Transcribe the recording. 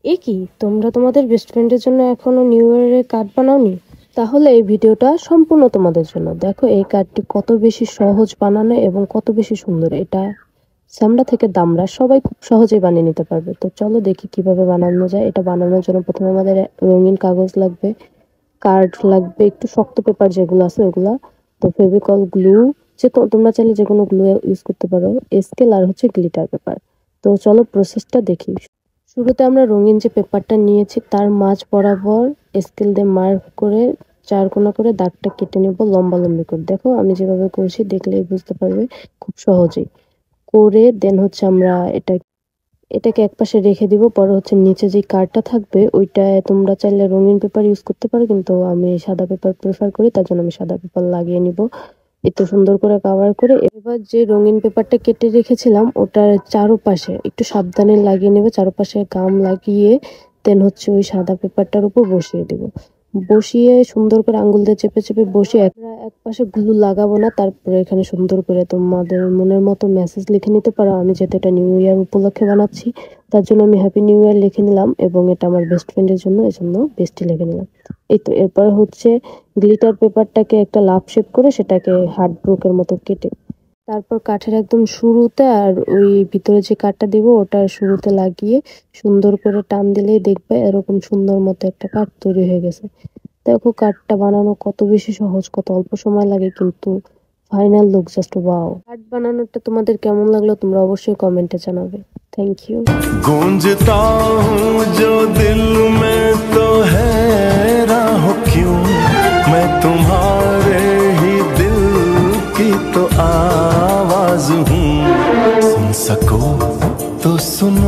এ কি, তোমরা তোমাদের বেস্ট ফ্রেন্ডের জন্য এখনো নিউ ইয়ারের কার্ড বানাওনি? তাহলে এই ভিডিওটা সম্পূর্ণ তোমাদের জন্য। দেখো এই কার্ডটি কত বেশি সহজ বানানো এবং কত বেশি সুন্দর। এটা চামড়া থেকে দামড়া সবাই খুব সহজেই বানিয়ে নিতে পারবে। তো চলো দেখি কিভাবে বানানো যায়। এটা বানানোর জন্য প্রথমে আমাদের রঙিন কাগজ লাগবে, কার্ড লাগবে, একটু শক্ত পেপার যেগুলো আছে ওগুলা, তো ফেভিকল, গ্লু, তোমরা চাইলে যে কোনো গ্লু ইউজ করতে পারো, স্কেল আর হচ্ছে গ্লিটার পেপার। তো চলো প্রসেসটা দেখি। শুরুতে আমরা রঙিন যে পেপারটা নিয়েছি তার মাঝ বরাবর স্কেল দিয়ে মার্ক করে 4 কোনা করে দাগটা কেটে নেব লম্বা লম্বি করে। দেখো আমি যেভাবে করছি দেখলেই বুঝতে পারবে খুব সহজেই করে। দেন হচ্ছে আমরা এটাকে একপাশে রেখে দিব। পরে হচ্ছে নিচে যে কার্ডটা থাকবে ওইটায় তোমরা চাইলে রঙিন পেপার ইউজ করতে পারো, কিন্তু আমি সাদা পেপার প্রেফার করি, তার জন্য আমি সাদা পেপার লাগিয়ে নিব একটু সুন্দর করে কভার করে। এবার যে রঙিন পেপারটা কেটে রেখেছিলাম ওটার চারপাশে একটু সাবধানে লাগিয়ে নেবে, চারপাশে গাম লাগিয়ে দেন হচ্ছে ওই সাদা পেপারটার উপর বসিয়ে দেব। বসিয়ে সুন্দর করে আঙ্গুল দিয়ে চেপে চেপে বসিয়ে আমরা এক পাশে গ্লু লাগাবো না। তারপরে এখানে সুন্দর করে তোমাদের মনের মতো মেসেজ লিখে নিতে পারো। আমি যেহেতু এটা নিউ ইয়ার উপলক্ষে বানাচ্ছি তার জন্য আমি হ্যাপি নিউ ইয়ার লিখে নিলাম, এবং এটা আমার বেস্ট ফ্রেন্ডের জন্য, এই জন্য বেস্টই লিখে নিলাম। এই তো এরপর হচ্ছে গ্লিটার পেপারটাকে একটা লাভ শেপ করে সেটাকে হার্ট ব্রোকের মতো কেটে তারপর কাঠের একদম শুরুতে আর ওই ভিতরে যে কাঠটা দিব ওটার শুরুতে লাগিয়ে সুন্দর করে টান দিলেই দেখবে এরকম সুন্দর মতো একটা কাঠ তৈরি হয়ে গেছে। দেখো কাঠটা বানানো কত বেশি সহজ, কত অল্প সময় লাগে, কিন্তু ফাইনাল লুক জাস্ট ওয়াও। কাঠ বানানোটা তোমাদের কেমন লাগলো তোমরা অবশ্যই কমেন্টে জানাবে। Thank you. गूंजता हूँ जो दिल में तो हैरान क्यों, मैं तुम्हारे ही दिल की तो आवाज हूँ। सुन सको तो सुनो